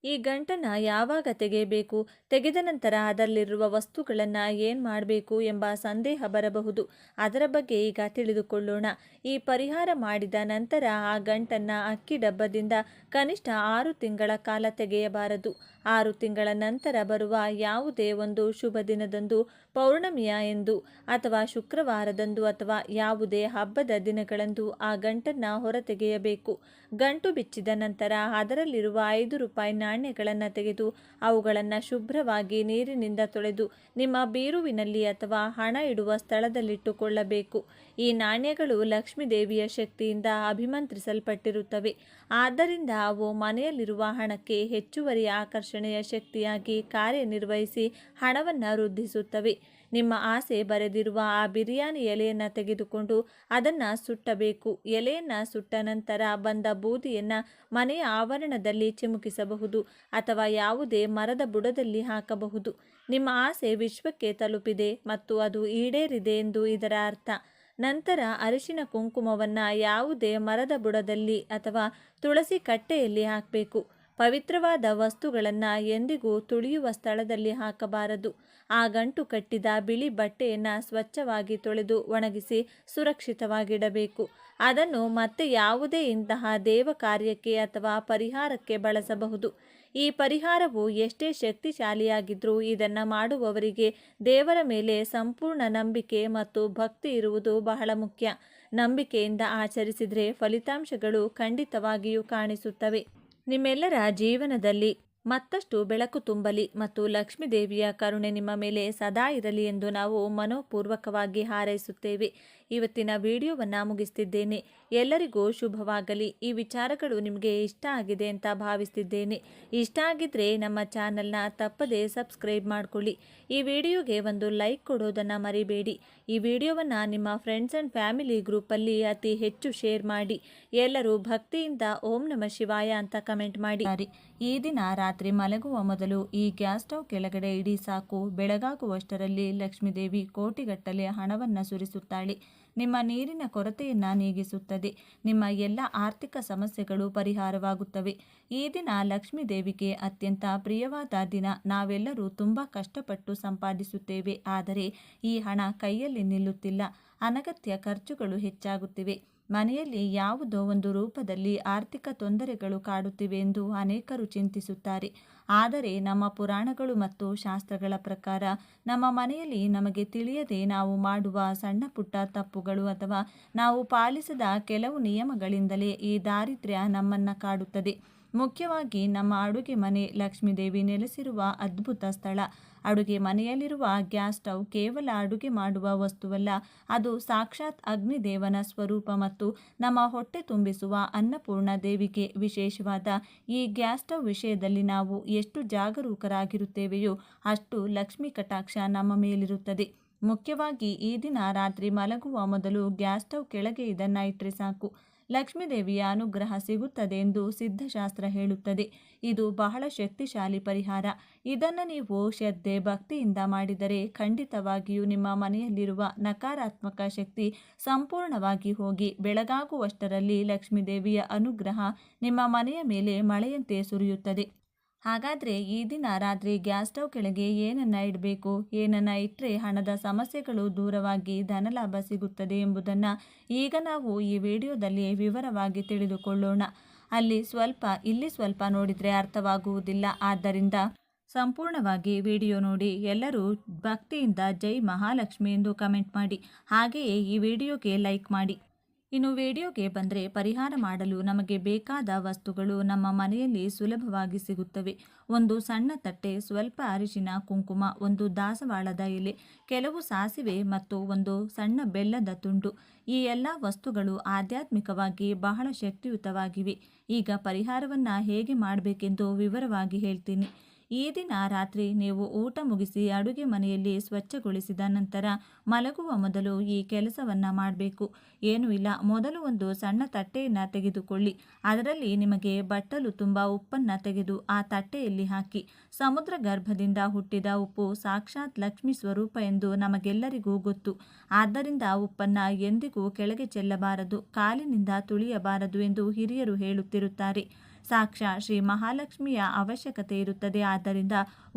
ಈ ಗಂಟನ್ನು ಯಾವಾಗ ತೆಗೆಯಬೇಕು, ತೆಗೆದ ನಂತರ ಅದರಲ್ಲಿರುವ ವಸ್ತುಗಳನ್ನು ಏನು ಮಾಡಬೇಕು ಎಂಬ ಸಂದೇಹ ಬರಬಹುದು. ಅದರ ಬಗ್ಗೆ ಈಗ ತಿಳಿದುಕೊಳ್ಳೋಣ. ಈ ಪರಿಹಾರ ಮಾಡಿದ ನಂತರ ಆ ಗಂಟನ್ನು ಅಕ್ಕಿ ಡಬ್ಬದಿಂದ ಕನಿಷ್ಠ 6 ತಿಂಗಳ ಕಾಲ ತೆಗೆಯಬಾರದು. 6 ತಿಂಗಳ ನಂತರ ಬರುವ ಯಾವುದೇ ಒಂದು ಶುಭ ದಿನದಂದು, ಪೌರ್ಣಮಿಯ ಎಂದು ಅಥವಾ ಶುಕ್ರವಾರದಂದು ಅಥವಾ ಯಾವುದೇ ಹಬ್ಬದ ದಿನಗಳಂದು ಆ ಗಂಟನ್ನು ಹೊರತೆಗೆಯಬೇಕು. ಗಂಟು ಬಿಚ್ಚಿದ ನಂತರ ಅದರಲ್ಲಿರುವ 5 ರೂಪಾಯಿ ನಾಣ್ಯಗಳನ್ನು ತೆಗೆದು ಅವುಗಳನ್ನು ಶುಭ್ರವಾಗಿ ನೀರಿನಿಂದ ತೊಳೆದು ನಿಮ್ಮ ಬೀರುವಿನಲ್ಲಿ ಅಥವಾ ಹಣ ಇಡುವ ಸ್ಥಳದಲ್ಲಿಟ್ಟುಕೊಳ್ಳಬೇಕು. ಈ ನಾಣ್ಯಗಳು ಲಕ್ಷ್ಮೀ ದೇವಿಯ ಶಕ್ತಿಯಿಂದ ಅಭಿಮಂತ್ರಿಸಲ್ಪಟ್ಟಿರುತ್ತವೆ. ಆದ್ದರಿಂದ ಅವು ಮನೆಯಲ್ಲಿರುವ ಹಣಕ್ಕೆ ಹೆಚ್ಚುವರಿ ಆಕರ್ಷಣೆಯ ಶಕ್ತಿಯಾಗಿ ಕಾರ್ಯನಿರ್ವಹಿಸಿ ಹಣವನ್ನು ವೃದ್ಧಿಸುತ್ತವೆ. ನಿಮ್ಮ ಆಸೆ ಬರೆದಿರುವ ಆ ಬಿರಿಯಾನಿ ಎಲೆಯನ್ನು ತೆಗೆದುಕೊಂಡು ಅದನ್ನು ಸುಟ್ಟಬೇಕು. ಎಲೆಯನ್ನು ಸುಟ್ಟ ನಂತರ ಬಂದ ಬೂದಿಯನ್ನು ಮನೆಯ ಆವರಣದಲ್ಲಿ ಚಿಮುಕಿಸಬಹುದು ಅಥವಾ ಯಾವುದೇ ಮರದ ಬುಡದಲ್ಲಿ ಹಾಕಬಹುದು. ನಿಮ್ಮ ಆಸೆ ವಿಶ್ವಕ್ಕೆ ತಲುಪಿದೆ ಮತ್ತು ಅದು ಈಡೇರಿದೆ ಎಂದು ಇದರ ಅರ್ಥ. ನಂತರ ಅರಿಶಿನ ಕುಂಕುಮವನ್ನು ಯಾವುದೇ ಮರದ ಬುಡದಲ್ಲಿ ಅಥವಾ ತುಳಸಿ ಕಟ್ಟೆಯಲ್ಲಿ ಹಾಕಬೇಕು. ಪವಿತ್ರವಾದ ವಸ್ತುಗಳನ್ನು ಎಂದಿಗೂ ತುಳಿಯುವ ಸ್ಥಳದಲ್ಲಿ ಹಾಕಬಾರದು. ಆ ಗಂಟು ಕಟ್ಟಿದ ಬಿಳಿ ಬಟ್ಟೆಯನ್ನು ಸ್ವಚ್ಛವಾಗಿ ತೊಳೆದು ಒಣಗಿಸಿ ಸುರಕ್ಷಿತವಾಗಿಡಬೇಕು. ಅದನ್ನು ಮತ್ತೆ ಯಾವುದೇ ಇಂತಹ ದೇವ ಕಾರ್ಯಕ್ಕೆ ಅಥವಾ ಪರಿಹಾರಕ್ಕೆ ಬಳಸಬಹುದು. ಈ ಪರಿಹಾರವು ಎಷ್ಟೇ ಶಕ್ತಿಶಾಲಿಯಾಗಿದ್ದರೂ ಇದನ್ನು ಮಾಡುವವರಿಗೆ ದೇವರ ಮೇಲೆ ಸಂಪೂರ್ಣ ನಂಬಿಕೆ ಮತ್ತು ಭಕ್ತಿ ಇರುವುದು ಬಹಳ ಮುಖ್ಯ. ನಂಬಿಕೆಯಿಂದ ಆಚರಿಸಿದರೆ ಫಲಿತಾಂಶಗಳು ಖಂಡಿತವಾಗಿಯೂ ಕಾಣಿಸುತ್ತವೆ. ನಿಮ್ಮೆಲ್ಲರ ಜೀವನದಲ್ಲಿ ಮತ್ತಷ್ಟು ಬೆಳಕು ತುಂಬಲಿ ಮತ್ತು ಲಕ್ಷ್ಮೀ ದೇವಿಯ ಕರುಣೆ ನಿಮ್ಮ ಮೇಲೆ ಸದಾ ಇರಲಿ ಎಂದು ನಾವು ಮನೋಪೂರ್ವಕವಾಗಿ ಹಾರೈಸುತ್ತೇವೆ. ಇವತ್ತಿನ ವಿಡಿಯೋವನ್ನು ಮುಗಿಸ್ತಿದ್ದೇನೆ. ಎಲ್ಲರಿಗೂ ಶುಭವಾಗಲಿ. ಈ ವಿಚಾರಗಳು ನಿಮಗೆ ಇಷ್ಟ ಆಗಿದೆ ಅಂತ ಭಾವಿಸ್ತಿದ್ದೇನೆ. ಇಷ್ಟ ಆಗಿದ್ರೆ ನಮ್ಮ ಚಾನಲ್ನ ತಪ್ಪದೇ ಸಬ್ಸ್ಕ್ರೈಬ್ ಮಾಡ್ಕೊಳ್ಳಿ. ಈ ವಿಡಿಯೋಗೆ ಒಂದು ಲೈಕ್ ಕೊಡೋದನ್ನು ಮರಿಬೇಡಿ. ಈ ವಿಡಿಯೋವನ್ನು ನಿಮ್ಮ ಫ್ರೆಂಡ್ಸ್ ಆ್ಯಂಡ್ ಫ್ಯಾಮಿಲಿ ಗ್ರೂಪಲ್ಲಿ ಅತಿ ಹೆಚ್ಚು ಶೇರ್ ಮಾಡಿ. ಎಲ್ಲರೂ ಭಕ್ತಿಯಿಂದ ಓಂ ನಮಃ ಶಿವಾಯ ಅಂತ ಕಮೆಂಟ್ ಮಾಡಿ. ಈ ದಿನ ರಾತ್ರಿ ಮಲಗುವ ಮೊದಲು ಈ ಗ್ಯಾಸ್ ಸ್ಟವ್ ಕೆಳಗಡೆ ಇಡಿ ಸಾಕು. ಬೆಳಗಾಗುವಷ್ಟರಲ್ಲಿ ಲಕ್ಷ್ಮೀದೇವಿ ಕೋಟಿಗಟ್ಟಲೆ ಹಣವನ್ನು ಸುರಿಸುತ್ತಾಳೆ. ನಿಮ್ಮ ನೀರಿನ ಕೊರತೆಯನ್ನು ನೀಗಿಸುತ್ತದೆ. ನಿಮ್ಮ ಎಲ್ಲ ಆರ್ಥಿಕ ಸಮಸ್ಯೆಗಳು ಪರಿಹಾರವಾಗುತ್ತವೆ. ಈ ದಿನ ಲಕ್ಷ್ಮೀ ದೇವಿಗೆ ಅತ್ಯಂತ ಪ್ರಿಯವಾದ ದಿನ. ನಾವೆಲ್ಲರೂ ತುಂಬ ಕಷ್ಟಪಟ್ಟು ಸಂಪಾದಿಸುತ್ತೇವೆ, ಆದರೆ ಈ ಹಣ ಕೈಯಲ್ಲಿ ನಿಲ್ಲುತ್ತಿಲ್ಲ. ಅನಗತ್ಯ ಖರ್ಚುಗಳು ಹೆಚ್ಚಾಗುತ್ತಿವೆ. ಮನೆಯಲ್ಲಿ ಯಾವುದೋ ಒಂದು ರೂಪದಲ್ಲಿ ಆರ್ಥಿಕ ತೊಂದರೆಗಳು ಕಾಡುತ್ತಿವೆ ಎಂದು ಅನೇಕರು ಚಿಂತಿಸುತ್ತಾರೆ. ಆದರೆ ನಮ್ಮ ಪುರಾಣಗಳು ಮತ್ತು ಶಾಸ್ತ್ರಗಳ ಪ್ರಕಾರ ನಮ್ಮ ಮನೆಯಲ್ಲಿ ನಮಗೆ ತಿಳಿಯದೆ ನಾವು ಮಾಡುವ ಸಣ್ಣ ಪುಟ್ಟ ತಪ್ಪುಗಳು ಅಥವಾ ನಾವು ಪಾಲಿಸದ ಕೆಲವು ನಿಯಮಗಳಿಂದಲೇ ಈ ದಾರಿದ್ರ್ಯ ನಮ್ಮನ್ನು ಕಾಡುತ್ತದೆ. ಮುಖ್ಯವಾಗಿ ನಮ್ಮ ಅಡುಗೆ ಮನೆ ಲಕ್ಷ್ಮೀದೇವಿ ನೆಲೆಸಿರುವ ಅದ್ಭುತ ಸ್ಥಳ. ಅಡುಗೆ ಮನೆಯಲ್ಲಿರುವ ಗ್ಯಾಸ್ ಸ್ಟವ್ ಕೇವಲ ಅಡುಗೆ ಮಾಡುವ ವಸ್ತುವಲ್ಲ, ಅದು ಸಾಕ್ಷಾತ್ ಅಗ್ನಿದೇವನ ಸ್ವರೂಪ ಮತ್ತು ನಮ್ಮ ಹೊಟ್ಟೆ ತುಂಬಿಸುವ ಅನ್ನಪೂರ್ಣ ದೇವಿಗೆ ವಿಶೇಷವಾದ ಈ ಗ್ಯಾಸ್ ಸ್ಟವ್ ವಿಷಯದಲ್ಲಿ ನಾವು ಎಷ್ಟು ಜಾಗರೂಕರಾಗಿರುತ್ತೇವೆಯೋ ಅಷ್ಟು ಲಕ್ಷ್ಮೀ ಕಟಾಕ್ಷ ನಮ್ಮ ಮೇಲಿರುತ್ತದೆ. ಮುಖ್ಯವಾಗಿ ಈ ದಿನ ರಾತ್ರಿ ಮಲಗುವ ಮೊದಲು ಗ್ಯಾಸ್ ಸ್ಟವ್ ಕೆಳಗೆ ಇದನ್ನು ಇಟ್ಟರೆ ಸಾಕು. ಲಕ್ಷ್ಮೀದೇವಿಯ ಅನುಗ್ರಹ ಸಿಗುತ್ತದೆ ಎಂದು ಸಿದ್ಧಶಾಸ್ತ್ರ ಹೇಳುತ್ತದೆ. ಇದು ಬಹಳ ಶಕ್ತಿಶಾಲಿ ಪರಿಹಾರ. ಇದನ್ನು ನೀವು ಶ್ರದ್ಧೆ ಭಕ್ತಿಯಿಂದ ಮಾಡಿದರೆ ಖಂಡಿತವಾಗಿಯೂ ನಿಮ್ಮ ಮನೆಯಲ್ಲಿರುವ ನಕಾರಾತ್ಮಕ ಶಕ್ತಿ ಸಂಪೂರ್ಣವಾಗಿ ಹೋಗಿ ಬೆಳಗಾಗುವಷ್ಟರಲ್ಲಿ ಲಕ್ಷ್ಮೀದೇವಿಯ ಅನುಗ್ರಹ ನಿಮ್ಮ ಮನೆಯ ಮೇಲೆ ಮಳೆಯಂತೆ ಸುರಿಯುತ್ತದೆ. ಹಾಗಾದರೆ ಈ ದಿನ ರಾತ್ರಿ ಗ್ಯಾಸ್ ಸ್ಟವ್ ಕೆಳಗೆ ಏನನ್ನು ಇಡಬೇಕು, ಏನನ್ನು ಇಟ್ಟರೆ ಹಣದ ಸಮಸ್ಯೆಗಳು ದೂರವಾಗಿ ಧನಲಾಭ ಸಿಗುತ್ತದೆ ಎಂಬುದನ್ನು ಈಗ ನಾವು ಈ ವಿಡಿಯೋದಲ್ಲಿ ವಿವರವಾಗಿ ತಿಳಿದುಕೊಳ್ಳೋಣ. ಅಲ್ಲಿ ಸ್ವಲ್ಪ ಇಲ್ಲಿ ಸ್ವಲ್ಪ ನೋಡಿದರೆ ಅರ್ಥವಾಗುವುದಿಲ್ಲ. ಆದ್ದರಿಂದ ಸಂಪೂರ್ಣವಾಗಿ ವಿಡಿಯೋ ನೋಡಿ. ಎಲ್ಲರೂ ಭಕ್ತಿಯಿಂದ ಜೈ ಮಹಾಲಕ್ಷ್ಮಿ ಎಂದು ಕಮೆಂಟ್ ಮಾಡಿ. ಹಾಗೆಯೇ ಈ ವಿಡಿಯೋಗೆ ಲೈಕ್ ಮಾಡಿ. ಇನ್ನು ವಿಡಿಯೋಗೆ ಬಂದರೆ ಪರಿಹಾರ ಮಾಡಲು ನಮಗೆ ಬೇಕಾದ ವಸ್ತುಗಳು ನಮ್ಮ ಮನೆಯಲ್ಲಿ ಸುಲಭವಾಗಿ ಸಿಗುತ್ತವೆ. ಒಂದು ಸಣ್ಣ ತಟ್ಟೆ, ಸ್ವಲ್ಪ ಅರಿಶಿನ ಕುಂಕುಮ, ಒಂದು ದಾಸವಾಳದ ಎಲೆ, ಕೆಲವು ಸಾಸಿವೆ ಮತ್ತು ಒಂದು ಸಣ್ಣ ಬೆಲ್ಲದ ತುಂಡು. ಈ ಎಲ್ಲ ವಸ್ತುಗಳು ಆಧ್ಯಾತ್ಮಿಕವಾಗಿ ಬಹಳ ಶಕ್ತಿಯುತವಾಗಿವೆ. ಈಗ ಪರಿಹಾರವನ್ನು ಹೇಗೆ ಮಾಡಬೇಕೆಂದು ವಿವರವಾಗಿ ಹೇಳ್ತೀನಿ. ಈ ದಿನ ರಾತ್ರಿ ನೀವು ಊಟ ಮುಗಿಸಿ ಅಡುಗೆ ಮನೆಯಲ್ಲಿ ಸ್ವಚ್ಛಗೊಳಿಸಿದ ನಂತರ ಮಲಗುವ ಮೊದಲು ಈ ಕೆಲಸವನ್ನು ಮಾಡಬೇಕು. ಏನೂ ಇಲ್ಲ, ಮೊದಲು ಒಂದು ಸಣ್ಣ ತಟ್ಟೆಯನ್ನು ತೆಗೆದುಕೊಳ್ಳಿ. ಅದರಲ್ಲಿ ನಿಮಗೆ ಬಟ್ಟಲು ತುಂಬ ಉಪ್ಪನ್ನು ತೆಗೆದು ಆ ತಟ್ಟೆಯಲ್ಲಿ ಹಾಕಿ. ಸಮುದ್ರ ಗರ್ಭದಿಂದ ಹುಟ್ಟಿದ ಉಪ್ಪು ಸಾಕ್ಷಾತ್ ಲಕ್ಷ್ಮೀ ಸ್ವರೂಪ ಎಂದು ನಮಗೆಲ್ಲರಿಗೂ ಗೊತ್ತು. ಆದ್ದರಿಂದ ಉಪ್ಪನ್ನು ಎಂದಿಗೂ ಕೆಳಗೆ ಚೆಲ್ಲಬಾರದು, ಕಾಲಿನಿಂದ ತುಳಿಯಬಾರದು ಎಂದು ಹಿರಿಯರು ಹೇಳುತ್ತಿರುತ್ತಾರೆ. ಸಾಕ್ಷಾತ್ ಶ್ರೀ ಮಹಾಲಕ್ಷ್ಮಿಯ ಅವಶ್ಯಕತೆ ಇರುತ್ತದೆ. ಆದ್ದರಿಂದ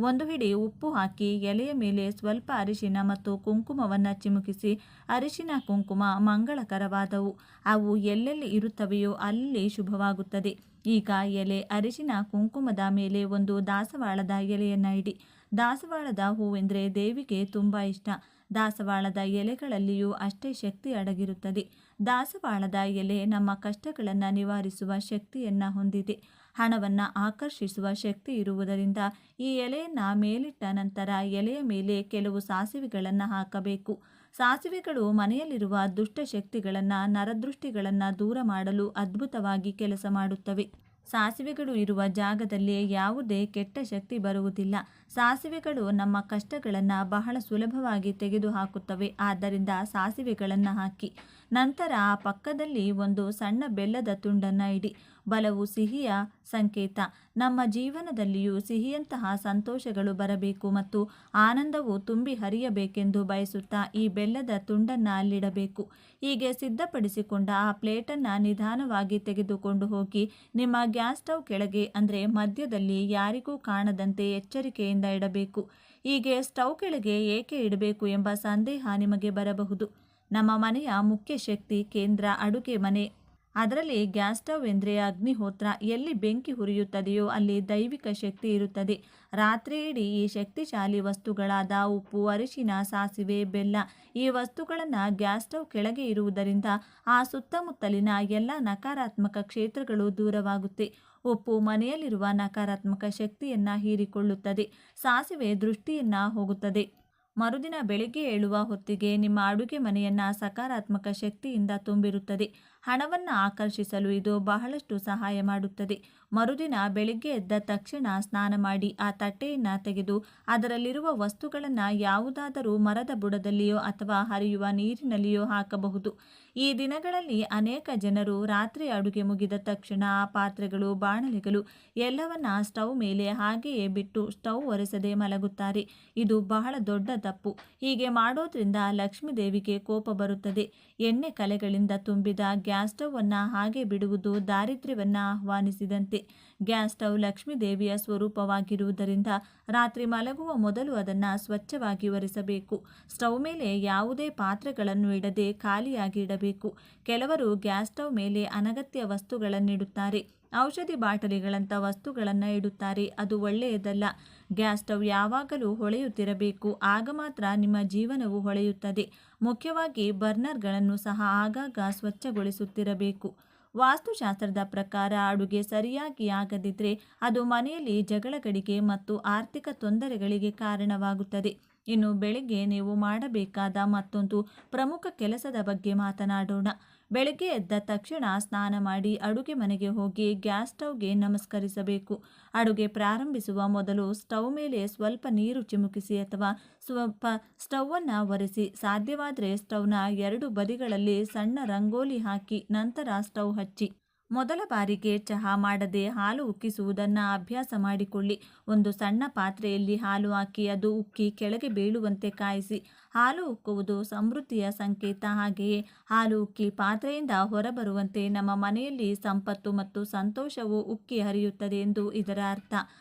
ಒಂದು ಹಿಡಿ ಉಪ್ಪು ಹಾಕಿ ಎಲೆಯ ಮೇಲೆ ಸ್ವಲ್ಪ ಅರಿಶಿನ ಮತ್ತು ಕುಂಕುಮವನ್ನು ಚಿಮುಕಿಸಿ. ಅರಿಶಿನ ಕುಂಕುಮ ಮಂಗಳಕರವಾದವು. ಅವು ಎಲ್ಲೆಲ್ಲಿ ಇರುತ್ತವೆಯೋ ಅಲ್ಲಿ ಶುಭವಾಗುತ್ತದೆ. ಈಗ ಎಲೆ ಅರಿಶಿನ ಕುಂಕುಮದ ಮೇಲೆ ಒಂದು ದಾಸವಾಳದ ಎಲೆಯನ್ನು ಇಡಿ. ದಾಸವಾಳದ ಹೂವೆಂದರೆ ದೇವಿಗೆ ತುಂಬ ಇಷ್ಟ. ದಾಸವಾಳದ ಎಲೆಗಳಲ್ಲಿಯೂ ಅಷ್ಟೇ ಶಕ್ತಿ ಅಡಗಿರುತ್ತದೆ. ದಾಸವಾಳದ ಎಲೆ ನಮ್ಮ ಕಷ್ಟಗಳನ್ನು ನಿವಾರಿಸುವ ಶಕ್ತಿಯನ್ನು ಹೊಂದಿದೆ. ಹಣವನ್ನು ಆಕರ್ಷಿಸುವ ಶಕ್ತಿ ಇರುವುದರಿಂದ ಈ ಎಲೆಯನ್ನು ಮೇಲಿಟ್ಟ ನಂತರ ಎಲೆಯ ಮೇಲೆ ಕೆಲವು ಸಾಸಿವೆಗಳನ್ನು ಹಾಕಬೇಕು. ಸಾಸಿವೆಗಳು ಮನೆಯಲ್ಲಿರುವ ದುಷ್ಟಶಕ್ತಿಗಳನ್ನು, ನರದೃಷ್ಟಿಗಳನ್ನು ದೂರ ಮಾಡಲು ಅದ್ಭುತವಾಗಿ ಕೆಲಸ ಮಾಡುತ್ತವೆ. ಸಾಸಿವೆಗಳು ಇರುವ ಜಾಗದಲ್ಲಿ ಯಾವುದೇ ಕೆಟ್ಟ ಶಕ್ತಿ ಬರುವುದಿಲ್ಲ. ಸಾಸಿವೆಗಳು ನಮ್ಮ ಕಷ್ಟಗಳನ್ನು ಬಹಳ ಸುಲಭವಾಗಿ ತೆಗೆದುಹಾಕುತ್ತವೆ. ಆದ್ದರಿಂದ ಸಾಸಿವೆಗಳನ್ನು ಹಾಕಿ. ನಂತರ ಆ ಪಕ್ಕದಲ್ಲಿ ಒಂದು ಸಣ್ಣ ಬೆಲ್ಲದ ತುಂಡನ್ನು ಇಡಿ. ಬಲವು ಸಿಹಿಯ ಸಂಕೇತ. ನಮ್ಮ ಜೀವನದಲ್ಲಿಯೂ ಸಿಹಿಯಂತಹ ಸಂತೋಷಗಳು ಬರಬೇಕು ಮತ್ತು ಆನಂದವು ತುಂಬಿ ಹರಿಯಬೇಕೆಂದು ಬಯಸುತ್ತಾ ಈ ಬೆಲ್ಲದ ತುಂಡನ್ನು ಅಲ್ಲಿಡಬೇಕು. ಹೀಗೆ ಸಿದ್ಧಪಡಿಸಿಕೊಂಡ ಆ ಪ್ಲೇಟನ್ನು ನಿಧಾನವಾಗಿ ತೆಗೆದುಕೊಂಡು ಹೋಗಿ ನಿಮ್ಮ ಗ್ಯಾಸ್ ಸ್ಟವ್ ಕೆಳಗೆ ಅಂದರೆ ಮಧ್ಯದಲ್ಲಿ ಯಾರಿಗೂ ಕಾಣದಂತೆ ಎಚ್ಚರಿಕೆಯಿಂದ ಇಡಬೇಕು. ಹೀಗೆ ಸ್ಟವ್ ಕೆಳಗೆ ಏಕೆ ಇಡಬೇಕು ಎಂಬ ಸಂದೇಹ ನಿಮಗೆ ಬರಬಹುದು. ನಮ್ಮ ಮನೆಯ ಮುಖ್ಯ ಶಕ್ತಿ ಕೇಂದ್ರ ಅಡುಗೆ ಮನೆ. ಅದರಲ್ಲಿ ಗ್ಯಾಸ್ ಸ್ಟವ್ ಎಂದರೆ ಅಗ್ನಿಹೋತ್ರ. ಎಲ್ಲಿ ಬೆಂಕಿ ಹುರಿಯುತ್ತದೆಯೋ ಅಲ್ಲಿ ದೈವಿಕ ಶಕ್ತಿ ಇರುತ್ತದೆ. ರಾತ್ರಿ ಇಡೀ ಈ ಶಕ್ತಿಶಾಲಿ ವಸ್ತುಗಳಾದ ಉಪ್ಪು, ಅರಿಶಿನ, ಸಾಸಿವೆ, ಬೆಲ್ಲ ಈ ವಸ್ತುಗಳನ್ನು ಗ್ಯಾಸ್ ಸ್ಟವ್ ಕೆಳಗೆ ಇರುವುದರಿಂದ ಆ ಸುತ್ತಮುತ್ತಲಿನ ಎಲ್ಲ ನಕಾರಾತ್ಮಕ ಕ್ಷೇತ್ರಗಳು ದೂರವಾಗುತ್ತೆ. ಉಪ್ಪು ಮನೆಯಲ್ಲಿರುವ ನಕಾರಾತ್ಮಕ ಶಕ್ತಿಯನ್ನು ಹೀರಿಕೊಳ್ಳುತ್ತದೆ. ಸಾಸಿವೆ ದೃಷ್ಟಿಯನ್ನು ಹೋಗುತ್ತದೆ. ಮರುದಿನ ಬೆಳಿಗ್ಗೆ ಏಳುವ ಹೊತ್ತಿಗೆ ನಿಮ್ಮ ಅಡುಗೆ ಮನೆಯನ್ನು ಸಕಾರಾತ್ಮಕ ಶಕ್ತಿಯಿಂದ ತುಂಬಿರುತ್ತದೆ. ಹಣವನ್ನು ಆಕರ್ಷಿಸಲು ಇದು ಬಹಳಷ್ಟು ಸಹಾಯ ಮಾಡುತ್ತದೆ. ಮರುದಿನ ಬೆಳಿಗ್ಗೆ ಎದ್ದ ತಕ್ಷಣ ಸ್ನಾನ ಮಾಡಿ ಆ ತಟ್ಟೆಯನ್ನು ತೆಗೆದು ಅದರಲ್ಲಿರುವ ವಸ್ತುಗಳನ್ನು ಯಾವುದಾದರೂ ಮರದ ಬುಡದಲ್ಲಿಯೋ ಅಥವಾ ಹರಿಯುವ ನೀರಿನಲ್ಲಿಯೋ ಹಾಕಬಹುದು. ಈ ದಿನಗಳಲ್ಲಿ ಅನೇಕ ಜನರು ರಾತ್ರಿ ಅಡುಗೆ ಮುಗಿದ ತಕ್ಷಣ ಆ ಪಾತ್ರೆಗಳು, ಬಾಣಲೆಗಳು ಎಲ್ಲವನ್ನ ಸ್ಟವ್ ಮೇಲೆ ಹಾಗೆಯೇ ಬಿಟ್ಟು ಸ್ಟವ್ ಒರೆಸದೆ ಮಲಗುತ್ತಾರೆ. ಇದು ಬಹಳ ದೊಡ್ಡ ತಪ್ಪು. ಹೀಗೆ ಮಾಡೋದ್ರಿಂದ ಲಕ್ಷ್ಮೀ ದೇವಿಗೆ ಕೋಪ ಬರುತ್ತದೆ. ಎಣ್ಣೆ ಕಲೆಗಳಿಂದ ತುಂಬಿದ ಗ್ಯಾಸ್ ಸ್ಟವ್ ಅನ್ನು ಹಾಗೆ ಬಿಡುವುದು ದಾರಿದ್ರ್ಯವನ್ನು ಆಹ್ವಾನಿಸಿದಂತೆ. ಗ್ಯಾಸ್ ಸ್ಟವ್ ಲಕ್ಷ್ಮೀ ದೇವಿಯ ಸ್ವರೂಪವಾಗಿರುವುದರಿಂದ ರಾತ್ರಿ ಮಲಗುವ ಮೊದಲು ಅದನ್ನು ಸ್ವಚ್ಛವಾಗಿ ಒರೆಸಬೇಕು. ಸ್ಟವ್ ಮೇಲೆ ಯಾವುದೇ ಪಾತ್ರೆಗಳನ್ನು ಇಡದೆ ಖಾಲಿಯಾಗಿ ಇಡಬೇಕು. ಕೆಲವರು ಗ್ಯಾಸ್ ಸ್ಟವ್ ಮೇಲೆ ಅನಗತ್ಯ ವಸ್ತುಗಳನ್ನಿಡುತ್ತಾರೆ. ಔಷಧಿ ಬಾಟಲಿಗಳಂಥ ವಸ್ತುಗಳನ್ನು ಇಡುತ್ತಾರೆ. ಅದು ಒಳ್ಳೆಯದಲ್ಲ. ಗ್ಯಾಸ್ ಸ್ಟವ್ ಯಾವಾಗಲೂ ಹೊಳೆಯುತ್ತಿರಬೇಕು. ಆಗ ಮಾತ್ರ ನಿಮ್ಮ ಜೀವನವು ಹೊಳೆಯುತ್ತದೆ. ಮುಖ್ಯವಾಗಿ ಬರ್ನರ್ಗಳನ್ನು ಸಹ ಆಗಾಗ ಸ್ವಚ್ಛಗೊಳಿಸುತ್ತಿರಬೇಕು. ವಾಸ್ತುಶಾಸ್ತ್ರದ ಪ್ರಕಾರ ಅಡುಗೆ ಸರಿಯಾಗಿ ಆಗದಿದ್ದರೆ ಅದು ಮನೆಯಲ್ಲಿ ಜಗಳಗಳಿಗೆ ಮತ್ತು ಆರ್ಥಿಕ ತೊಂದರೆಗಳಿಗೆ ಕಾರಣವಾಗುತ್ತದೆ. ಇನ್ನು ಬೆಳಗ್ಗೆ ನೀವು ಮಾಡಬೇಕಾದ ಮತ್ತೊಂದು ಪ್ರಮುಖ ಕೆಲಸದ ಬಗ್ಗೆ ಮಾತನಾಡೋಣ. ಬೆಳಗ್ಗೆ ಎದ್ದ ತಕ್ಷಣ ಸ್ನಾನ ಮಾಡಿ ಅಡುಗೆ ಮನೆಗೆ ಹೋಗಿ ಗ್ಯಾಸ್ ಸ್ಟವ್ಗೆ ನಮಸ್ಕರಿಸಬೇಕು. ಅಡುಗೆ ಪ್ರಾರಂಭಿಸುವ ಮೊದಲು ಸ್ಟವ್ ಮೇಲೆ ಸ್ವಲ್ಪ ನೀರು ಚಿಮುಕಿಸಿ ಅಥವಾ ಸ್ವಲ್ಪ ಸ್ಟವ್ವನ್ನು ಒರೆಸಿ. ಸಾಧ್ಯವಾದರೆ ಸ್ಟವ್ನ 2 ಬದಿಗಳಲ್ಲಿ ಸಣ್ಣ ರಂಗೋಲಿ ಹಾಕಿ ನಂತರ ಸ್ಟವ್ ಹಚ್ಚಿ. ಮೊದಲ ಬಾರಿಗೆ ಚಹಾ ಮಾಡದೆ ಹಾಲು ಉಕ್ಕಿಸುವುದನ್ನು ಅಭ್ಯಾಸ ಮಾಡಿಕೊಳ್ಳಿ. ಒಂದು ಸಣ್ಣ ಪಾತ್ರೆಯಲ್ಲಿ ಹಾಲು ಹಾಕಿ ಅದು ಉಕ್ಕಿ ಕೆಳಗೆ ಬೀಳುವಂತೆ ಕಾಯಿಸಿ. ಹಾಲು ಉಕ್ಕುವುದು ಸಮೃದ್ಧಿಯ ಸಂಕೇತ. ಹಾಗೆಯೇ ಹಾಲು ಉಕ್ಕಿ ಪಾತ್ರೆಯಿಂದ ಹೊರಬರುವಂತೆ ನಮ್ಮ ಮನೆಯಲ್ಲಿ ಸಂಪತ್ತು ಮತ್ತು ಸಂತೋಷವು ಉಕ್ಕಿ ಹರಿಯುತ್ತದೆ ಎಂದು ಇದರ ಅರ್ಥ.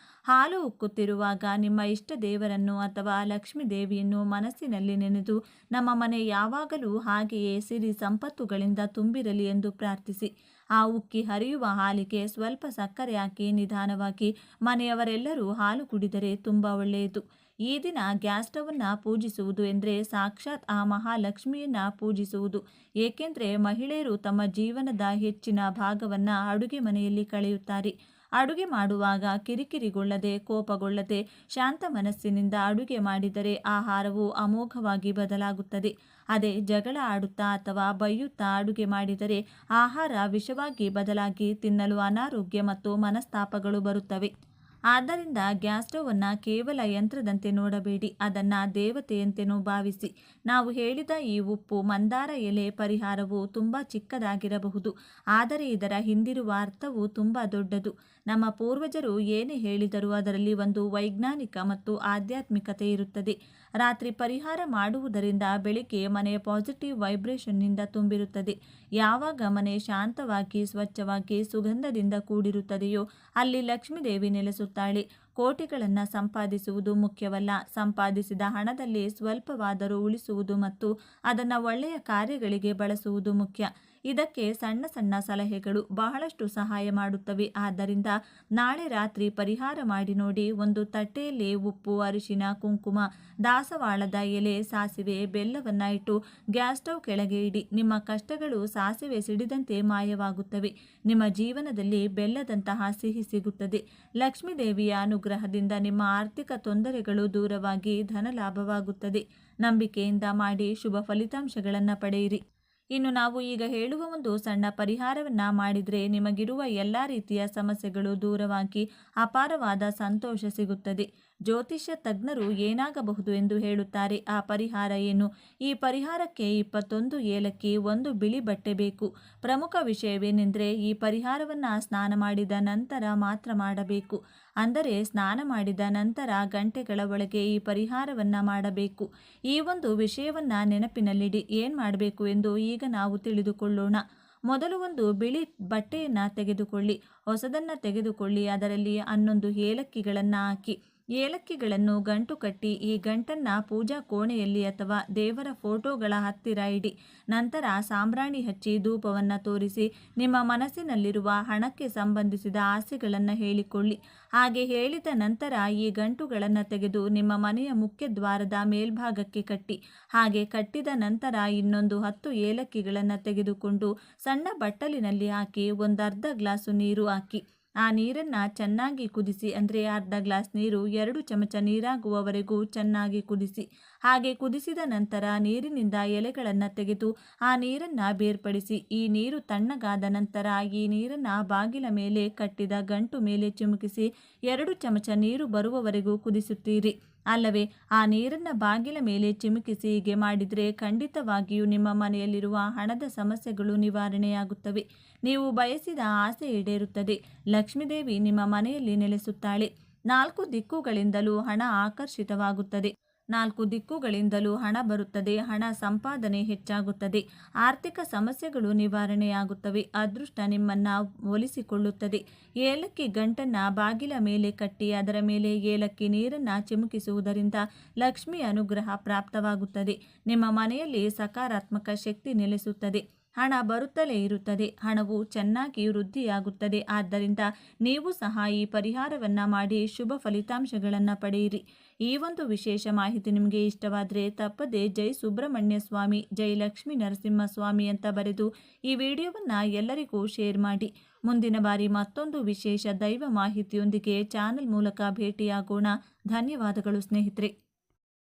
ಹಾಲು ಉಕ್ಕುತ್ತಿರುವಾಗ ನಿಮ್ಮ ಇಷ್ಟ ದೇವರನ್ನು ಅಥವಾ ಲಕ್ಷ್ಮೀ ದೇವಿಯನ್ನು ಮನಸ್ಸಿನಲ್ಲಿ ನೆನೆದು ನಮ್ಮ ಮನೆ ಯಾವಾಗಲೂ ಹಾಗೆಯೇ ಸಿರಿ ಸಂಪತ್ತುಗಳಿಂದ ತುಂಬಿರಲಿ ಎಂದು ಪ್ರಾರ್ಥಿಸಿ. ಆ ಉಕ್ಕಿ ಹರಿಯುವ ಹಾಲಿಗೆ ಸ್ವಲ್ಪ ಸಕ್ಕರೆ ಹಾಕಿ ನಿಧಾನವಾಗಿ ಮನೆಯವರೆಲ್ಲರೂ ಹಾಲು ಕುಡಿದರೆ ತುಂಬ ಒಳ್ಳೆಯದು. ಈ ದಿನ ಗ್ಯಾಸ್ ಸ್ಟವನ್ನು ಪೂಜಿಸುವುದು ಎಂದರೆ ಸಾಕ್ಷಾತ್ ಆ ಮಹಾಲಕ್ಷ್ಮಿಯನ್ನು ಪೂಜಿಸುವುದು. ಏಕೆಂದರೆ ಮಹಿಳೆಯರು ತಮ್ಮ ಜೀವನದ ಹೆಚ್ಚಿನ ಭಾಗವನ್ನು ಅಡುಗೆ ಮನೆಯಲ್ಲಿ ಕಳೆಯುತ್ತಾರೆ. ಅಡುಗೆ ಮಾಡುವಾಗ ಕಿರಿಕಿರಿಗೊಳ್ಳದೆ, ಕೋಪಗೊಳ್ಳದೆ, ಶಾಂತ ಮನಸ್ಸಿನಿಂದ ಅಡುಗೆ ಮಾಡಿದರೆ ಆಹಾರವು ಅಮೋಘವಾಗಿ ಬದಲಾಗುತ್ತದೆ. ಅದೇ ಜಗಳ ಆಡುತ್ತಾ ಅಥವಾ ಬೈಯುತ್ತಾ ಅಡುಗೆ ಮಾಡಿದರೆ ಆಹಾರ ವಿಷವಾಗಿ ಬದಲಾಗಿ ತಿನ್ನಲು ಅನಾರೋಗ್ಯ ಮತ್ತು ಮನಸ್ತಾಪಗಳು ಬರುತ್ತವೆ. ಆದ್ದರಿಂದ ಗ್ಯಾಸ್ ಸ್ಟವನ್ನು ಕೇವಲ ಯಂತ್ರದಂತೆ ನೋಡಬೇಡಿ, ಅದನ್ನು ದೇವತೆಯಂತೆಯೂ ಭಾವಿಸಿ. ನಾವು ಹೇಳಿದ ಈ ಉಪ್ಪು ಮಂದಾರ ಎಲೆ ಪರಿಹಾರವು ತುಂಬ ಚಿಕ್ಕದಾಗಿರಬಹುದು, ಆದರೆ ಇದರ ಹಿಂದಿರುವ ಅರ್ಥವು ತುಂಬ ದೊಡ್ಡದು. ನಮ್ಮ ಪೂರ್ವಜರು ಏನೇ ಹೇಳಿದರೂ ಅದರಲ್ಲಿ ಒಂದು ವೈಜ್ಞಾನಿಕ ಮತ್ತು ಆಧ್ಯಾತ್ಮಿಕತೆ ಇರುತ್ತದೆ. ರಾತ್ರಿ ಪರಿಹಾರ ಮಾಡುವುದರಿಂದ ಬೆಳಿಗ್ಗೆ ಮನೆಯ ಪಾಸಿಟಿವ್ ವೈಬ್ರೇಷನ್ನಿಂದ ತುಂಬಿರುತ್ತದೆ. ಯಾವಾಗ ಮನೆ ಶಾಂತವಾಗಿ, ಸ್ವಚ್ಛವಾಗಿ, ಸುಗಂಧದಿಂದ ಕೂಡಿರುತ್ತದೆಯೋ ಅಲ್ಲಿ ಲಕ್ಷ್ಮೀ ದೇವಿ ನೆಲೆಸುತ್ತಾಳೆ. ಕೋಟಿಗಳನ್ನು ಸಂಪಾದಿಸುವುದು ಮುಖ್ಯವಲ್ಲ, ಸಂಪಾದಿಸಿದ ಹಣದಲ್ಲಿ ಸ್ವಲ್ಪವಾದರೂ ಉಳಿಸುವುದು ಮತ್ತು ಅದನ್ನು ಒಳ್ಳೆಯ ಕಾರ್ಯಗಳಿಗೆ ಬಳಸುವುದು ಮುಖ್ಯ. ಇದಕ್ಕೆ ಸಣ್ಣ ಸಣ್ಣ ಸಲಹೆಗಳು ಬಹಳಷ್ಟು ಸಹಾಯ ಮಾಡುತ್ತವೆ. ಆದ್ದರಿಂದ ನಾಳೆ ರಾತ್ರಿ ಪರಿಹಾರ ಮಾಡಿ ನೋಡಿ. ಒಂದು ತಟ್ಟೆಯಲ್ಲಿ ಉಪ್ಪು, ಅರಿಶಿನ, ಕುಂಕುಮ, ದಾಸವಾಳದ ಎಲೆ, ಸಾಸಿವೆ, ಬೆಲ್ಲವನ್ನು ಇಟ್ಟು ಗ್ಯಾಸ್ ಸ್ಟವ್ ಕೆಳಗೆ ಇಡಿ. ನಿಮ್ಮ ಕಷ್ಟಗಳು ಸಾಸಿವೆ ಸಿಡಿದಂತೆ ಮಾಯವಾಗುತ್ತವೆ. ನಿಮ್ಮ ಜೀವನದಲ್ಲಿ ಬೆಲ್ಲದಂತಹ ಸಿಹಿ ಸಿಗುತ್ತದೆ. ಲಕ್ಷ್ಮೀ ದೇವಿಯ ಅನುಗ್ರಹದಿಂದ ನಿಮ್ಮ ಆರ್ಥಿಕ ತೊಂದರೆಗಳು ದೂರವಾಗಿ ಧನ ಲಾಭವಾಗುತ್ತದೆ. ನಂಬಿಕೆಯಿಂದ ಮಾಡಿ, ಶುಭ ಫಲಿತಾಂಶಗಳನ್ನು ಪಡೆಯಿರಿ. ಇನ್ನು ನಾವು ಈಗ ಹೇಳುವ ಒಂದು ಸಣ್ಣ ಪರಿಹಾರವನ್ನು ಮಾಡಿದರೆ ನಿಮಗಿರುವ ಎಲ್ಲ ರೀತಿಯ ಸಮಸ್ಯೆಗಳು ದೂರವಾಗಿ ಅಪಾರವಾದ ಸಂತೋಷ ಸಿಗುತ್ತದೆ. ಜ್ಯೋತಿಷ್ಯ ತಜ್ಞರು ಏನಾಗಬಹುದು ಎಂದು ಹೇಳುತ್ತಾರೆ. ಆ ಪರಿಹಾರ ಏನು? ಈ ಪರಿಹಾರಕ್ಕೆ 21 ಏಲಕ್ಕಿ, 1 ಬಿಳಿ ಬಟ್ಟೆ ಬೇಕು. ಪ್ರಮುಖ ವಿಷಯವೇನೆಂದರೆ ಈ ಪರಿಹಾರವನ್ನು ಸ್ನಾನ ಮಾಡಿದ ನಂತರ ಮಾತ್ರ ಮಾಡಬೇಕು. ಅಂದರೆ ಸ್ನಾನ ಮಾಡಿದ ನಂತರ ಗಂಟೆಗಳ ಒಳಗೆ ಈ ಪರಿಹಾರವನ್ನು ಮಾಡಬೇಕು. ಈ ಒಂದು ವಿಷಯವನ್ನು ನೆನಪಿನಲ್ಲಿಡಿ. ಏನು ಮಾಡಬೇಕು ಎಂದು ಈಗ ನಾವು ತಿಳಿದುಕೊಳ್ಳೋಣ. ಮೊದಲು ಒಂದು ಬಿಳಿ ಬಟ್ಟೆಯನ್ನು ತೆಗೆದುಕೊಳ್ಳಿ. ಹೊಸದನ್ನು ತೆಗೆದುಕೊಳ್ಳಿ. ಅದರಲ್ಲಿ 11 ಏಲಕ್ಕಿಗಳನ್ನು ಹಾಕಿ. ಏಲಕ್ಕಿಗಳನ್ನು ಗಂಟು ಕಟ್ಟಿ ಈ ಗಂಟನ್ನು ಪೂಜಾ ಕೋಣೆಯಲ್ಲಿ ಅಥವಾ ದೇವರ ಫೋಟೋಗಳ ಹತ್ತಿರ ಇಡಿ. ನಂತರ ಸಾಂಬ್ರಾಣಿ ಹಚ್ಚಿ ಧೂಪವನ್ನು ತೋರಿಸಿ ನಿಮ್ಮ ಮನಸ್ಸಿನಲ್ಲಿರುವ ಹಣಕ್ಕೆ ಸಂಬಂಧಿಸಿದ ಆಸೆಗಳನ್ನು ಹೇಳಿಕೊಳ್ಳಿ. ಹಾಗೆ ಹೇಳಿದ ನಂತರ ಈ ಗಂಟುಗಳನ್ನು ತೆಗೆದು ನಿಮ್ಮ ಮನೆಯ ಮುಖ್ಯ ದ್ವಾರದ ಮೇಲ್ಭಾಗಕ್ಕೆ ಕಟ್ಟಿ. ಹಾಗೆ ಕಟ್ಟಿದ ನಂತರ ಇನ್ನೊಂದು 10 ಏಲಕ್ಕಿಗಳನ್ನು ತೆಗೆದುಕೊಂಡು ಸಣ್ಣ ಬಟ್ಟಲಿನಲ್ಲಿ ಹಾಕಿ 1/2 ಗ್ಲಾಸು ನೀರು ಹಾಕಿ. ಆ ನೀರನ್ನು ಚೆನ್ನಾಗಿ ಕುದಿಸಿ, ಅಂದರೆ ಅರ್ಧ ಗ್ಲಾಸ್ ನೀರು 2 ಚಮಚ ನೀರಾಗುವವರೆಗೂ ಚೆನ್ನಾಗಿ ಕುದಿಸಿ. ಹಾಗೆ ಕುದಿಸಿದ ನಂತರ ನೀರಿನಿಂದ ಎಲೆಗಳನ್ನು ತೆಗೆದು ಆ ನೀರನ್ನು ಬೇರ್ಪಡಿಸಿ. ಈ ನೀರು ತಣ್ಣಗಾದ ನಂತರ ಈ ನೀರನ್ನು ಬಾಗಿಲ ಮೇಲೆ ಕಟ್ಟಿದ ಗಂಟು ಮೇಲೆ ಚಿಮುಕಿಸಿ 2 ಚಮಚ ನೀರು ಬರುವವರೆಗೂ ಕುದಿಸುತ್ತೀರಿ ಅಲ್ಲವೇ? ಆ ನೀರನ್ನು ಬಾಗಿಲ ಮೇಲೆ ಚಿಮುಕಿಸಿ ಹೀಗೆ ಮಾಡಿದರೆ ಖಂಡಿತವಾಗಿಯೂ ನಿಮ್ಮ ಮನೆಯಲ್ಲಿರುವ ಹಣದ ಸಮಸ್ಯೆಗಳು ನಿವಾರಣೆಯಾಗುತ್ತವೆ. ನೀವು ಬಯಸಿದ ಆಸೆ ಈಡೇರುತ್ತದೆ. ಲಕ್ಷ್ಮೀದೇವಿ ನಿಮ್ಮ ಮನೆಯಲ್ಲಿ ನೆಲೆಸುತ್ತಾಳೆ. 4 ದಿಕ್ಕುಗಳಿಂದಲೂ ಹಣ ಆಕರ್ಷಿತವಾಗುತ್ತದೆ. 4 ದಿಕ್ಕುಗಳಿಂದಲೂ ಹಣ ಬರುತ್ತದೆ. ಹಣ ಸಂಪಾದನೆ ಹೆಚ್ಚಾಗುತ್ತದೆ. ಆರ್ಥಿಕ ಸಮಸ್ಯೆಗಳು ನಿವಾರಣೆಯಾಗುತ್ತವೆ. ಅದೃಷ್ಟ ನಿಮ್ಮನ್ನು ಒಲಿಸಿಕೊಳ್ಳುತ್ತದೆ. ಏಲಕ್ಕಿ ಗಂಟನ್ನು ಬಾಗಿಲ ಮೇಲೆ ಕಟ್ಟಿ ಅದರ ಮೇಲೆ ಏಲಕ್ಕಿ ನೀರನ್ನು ಚಿಮುಕಿಸುವುದರಿಂದ ಲಕ್ಷ್ಮಿ ಅನುಗ್ರಹ ಪ್ರಾಪ್ತವಾಗುತ್ತದೆ. ನಿಮ್ಮ ಮನೆಯಲ್ಲಿ ಸಕಾರಾತ್ಮಕ ಶಕ್ತಿ ನೆಲೆಸುತ್ತದೆ. ಹಣ ಬರುತ್ತಲೇ ಇರುತ್ತದೆ. ಹಣವು ಚೆನ್ನಾಗಿ ವೃದ್ಧಿಯಾಗುತ್ತದೆ. ಆದ್ದರಿಂದ ನೀವು ಸಹ ಈ ಪರಿಹಾರವನ್ನು ಮಾಡಿ ಶುಭ ಫಲಿತಾಂಶಗಳನ್ನು ಪಡೆಯಿರಿ. ಈ ಒಂದು ವಿಶೇಷ ಮಾಹಿತಿ ನಿಮಗೆ ಇಷ್ಟವಾದರೆ ತಪ್ಪದೆ ಜೈ ಸುಬ್ರಹ್ಮಣ್ಯ ಸ್ವಾಮಿ, ಜೈ ಲಕ್ಷ್ಮೀ ನರಸಿಂಹಸ್ವಾಮಿ ಅಂತ ಬರೆದು ಈ ವಿಡಿಯೋವನ್ನು ಎಲ್ಲರಿಗೂ ಶೇರ್ ಮಾಡಿ. ಮುಂದಿನ ಬಾರಿ ಮತ್ತೊಂದು ವಿಶೇಷ ದೈವ ಮಾಹಿತಿಯೊಂದಿಗೆ ಚಾನೆಲ್ ಮೂಲಕ ಭೇಟಿಯಾಗೋಣ. ಧನ್ಯವಾದಗಳು ಸ್ನೇಹಿತರೆ.